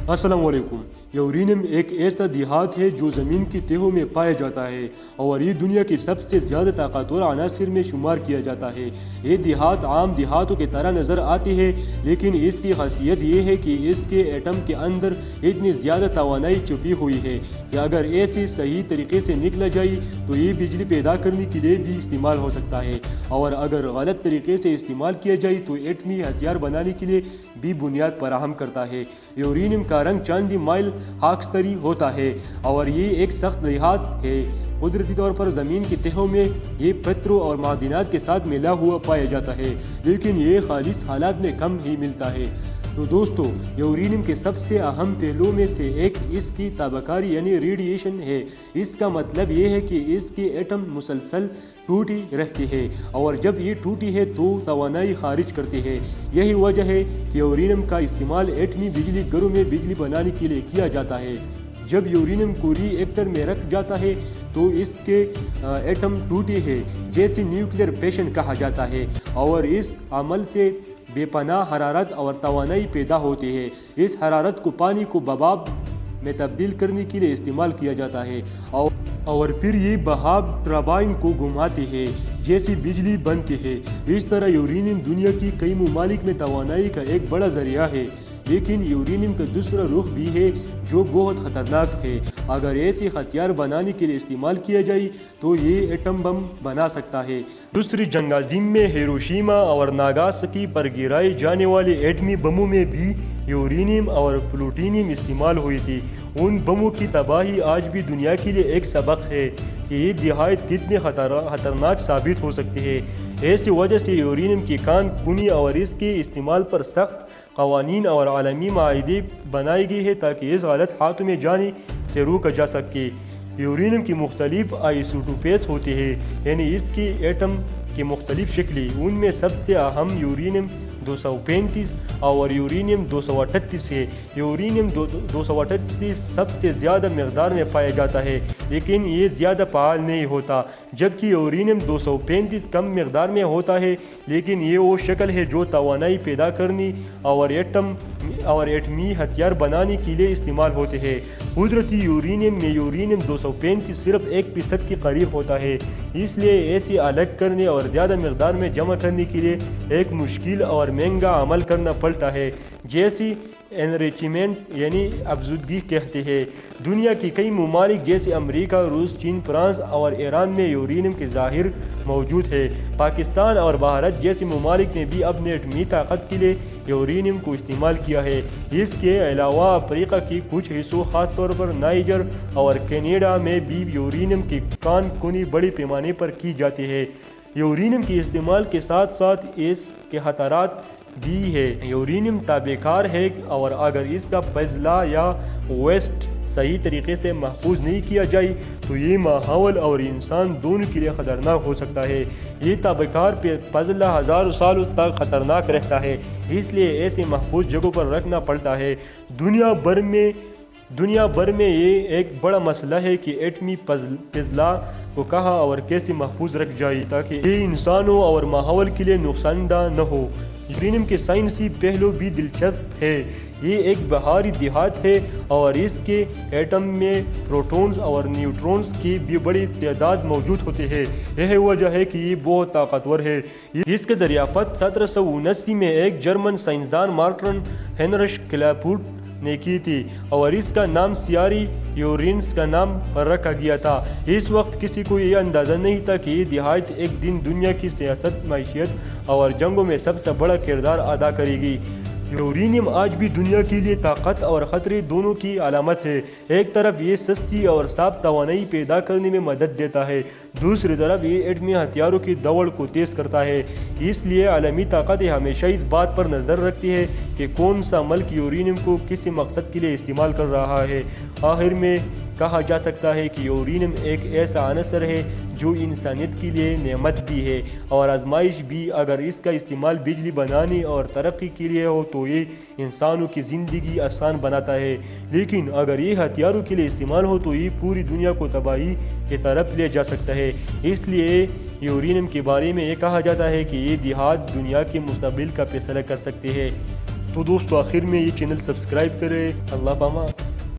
अस्सलाम वालेकुम। यूरेनियम एक ऐसा देहात है जो ज़मीन की तहों में पाया जाता है और ये दुनिया की सबसे ज़्यादा ताकतवर अनासर में शुमार किया जाता है। ये देहात आम देहातों की तरह नज़र आती है, लेकिन इसकी खासियत ये है कि इसके एटम के अंदर इतनी ज़्यादा तवानाई छुपी हुई है कि अगर ऐसे सही तरीके से निकला जाए तो ये बिजली पैदा करने के लिए भी इस्तेमाल हो सकता है, और अगर गलत तरीके से इस्तेमाल किया जाए तो एटमी हथियार बनाने के लिए भी बुनियाद फराहम करता है। यूरेनियम का रंग चांदी माइल हाक्सतरी होता है और ये एक सख्त देहात है। कुदरती तौर पर ज़मीन की तहों में ये पत्थरों और मादनियात के साथ मिला हुआ पाया जाता है, लेकिन ये खालिश हालात में कम ही मिलता है। तो दोस्तों, यूरेनियम के सबसे अहम पहलुओं में से एक इसकी ताबकारी यानी रेडिएशन है। इसका मतलब ये है कि इसकी एटम मुसलसल टूटी रहती है और जब ये टूटी है तो तवानाई खारिज करती है। यही वजह है कि यूरेनियम का इस्तेमाल एटमी बिजली घरों में बिजली बनाने के लिए किया जाता है। जब यूरेनियम को रिएक्टर में रख जाता है तो इसके एटम टूटी है जैसे न्यूक्लियर फिशन कहा जाता है, और इस अमल से बेपनाह हरारत और तवानाई पैदा होती है। इस हरारत को पानी को बबाब में तब्दील करने के लिए इस्तेमाल किया जाता है और फिर ये बहाव टरबाइन को घुमाती है जैसी बिजली बनती है। इस तरह यूरेनियम दुनिया की कई ममालिक में तवानाई का एक बड़ा जरिया है, लेकिन यूरेनियम का दूसरा रुख भी है जो बहुत ख़तरनाक है। अगर ऐसे हथियार बनाने के लिए इस्तेमाल किया जाए तो ये एटम बम बना सकता है। दूसरी जंग अज़ीम में हिरोशिमा और नागासाकी पर गिराए जाने वाले एटमी बमों में भी यूरेनियम और प्लूटोनियम इस्तेमाल हुई थी। उन बमों की तबाही आज भी दुनिया के लिए एक सबक है कि ये देहात कितने खतरनाक साबित हो सकती है। ऐसी वजह से यूरेनियम की कान कुनी और इसके इस्तेमाल पर सख्त क़वानीन और आलमी माहदे बनाई गई है ताकि इस गलत हाथों में जाने से रोका जा सके। यूरेनियम की मुख्तलिफ आइसोटोपेस होती है, यानी इसकी एटम की मुख्तलिफ शक्लें। उनमें सबसे अहम यूरेनियम 235 और यूरेनियम 238 है। यूरेनियम 238 सबसे ज़्यादा मकदार में पाया जाता है, लेकिन ये ज़्यादा फ़ाल नहीं होता, जबकि यूरेनियम 235 कम मकदार में होता है, लेकिन ये वो शक्ल है जो तवानाई पैदा करने और एटमी हथियार बनाने के लिए इस्तेमाल होते हैं। कुदरती यूरेनियम में यूरेनियम 235 सिर्फ 1% के करीब होता है, इसलिए ऐसे अलग करने और ज़्यादा मकदार में जमा करने के लिए एक मुश्किल और महंगा अमल करना पड़ता है, जैसी एनरिचमेंट यानी अफजुदगी कहते हैं। दुनिया की कई ममालिक जैसे अमेरिका, रूस, चीन, फ्रांस और ईरान में यूरेनियम के ज़ाहिर मौजूद है। पाकिस्तान और भारत जैसे ममालिक ने भी अपने एटमी ताकत के लिए यूरेनियम को इस्तेमाल किया है। इसके अलावा अफ्रीका के कुछ हिस्सों खासतौर पर नाइजर और कनाडा में भी यूरेनियम की कान कुनी बड़े पैमाने पर की जाती है। यूरेनियम के इस्तेमाल के साथ साथ इसके खतरात भी है। यूरेनियम ताबेकार है और अगर इसका फजला या वेस्ट सही तरीके से महफूज नहीं किया जाए तो ये माहौल और इंसान दोनों के लिए ख़तरनाक हो सकता है। ये ताबेकार फजला हज़ारों सालों तक ख़तरनाक रहता है, इसलिए ऐसे महफूज जगहों पर रखना पड़ता है। दुनिया भर में ये एक बड़ा मसला है कि एटमी फजला को कहाँ और कैसे महफूज रख जाए ताकि ये इंसानों और माहौल के लिए नुकसानदा न हो। यूरेनियम के साइंसी पहलू भी दिलचस्प है। ये एक बहारी देहात है और इसके एटम में प्रोटॉन्स और न्यूट्रॉन्स की भी बड़ी तादाद मौजूद होते हैं। यह वजह है कि ये बहुत ताकतवर है। इसके दरियाफ्त 1779 में एक जर्मन साइंसदान मार्टिन हेनरिश क्लैपहुट ने की थी और इसका नाम सियारी यूरेनस का नाम पर रखा गया था। इस वक्त किसी को यह अंदाज़ा नहीं था कि ये देहात एक दिन दुनिया की सियासत, माशियत और जंगों में सबसे बड़ा किरदार अदा करेगी। यूरेनियम आज भी दुनिया के लिए ताकत और ख़तरे दोनों की अलामत है। एक तरफ ये सस्ती और साफ तवानाई पैदा करने में मदद देता है, दूसरी तरफ ये एटमी हथियारों की दौड़ को तेज़ करता है। इसलिए आलमी ताकतें हमेशा इस बात पर नज़र रखती है कि कौन सा मुल्क यूरेनियम को किसी मकसद के लिए इस्तेमाल कर रहा है। आखिर में कहा जा सकता है कि यूरेनियम एक ऐसा अनसर है जो इंसानियत के लिए नेमत भी है और आजमाइश भी। अगर इसका इस्तेमाल बिजली बनाने और तरक्की के लिए हो तो ये इंसानों की ज़िंदगी आसान बनाता है, लेकिन अगर ये हथियारों के लिए इस्तेमाल हो तो ये पूरी दुनिया को तबाही की तरफ ले जा सकता है। इसलिए यूरेनियम के बारे में ये कहा जाता है कि ये देहात दुनिया के मुस्तकबिल का फैसला कर सकते हैं, تو دوستو آخر میں یہ چینل سبسکرائب کرے. اللہ پاما.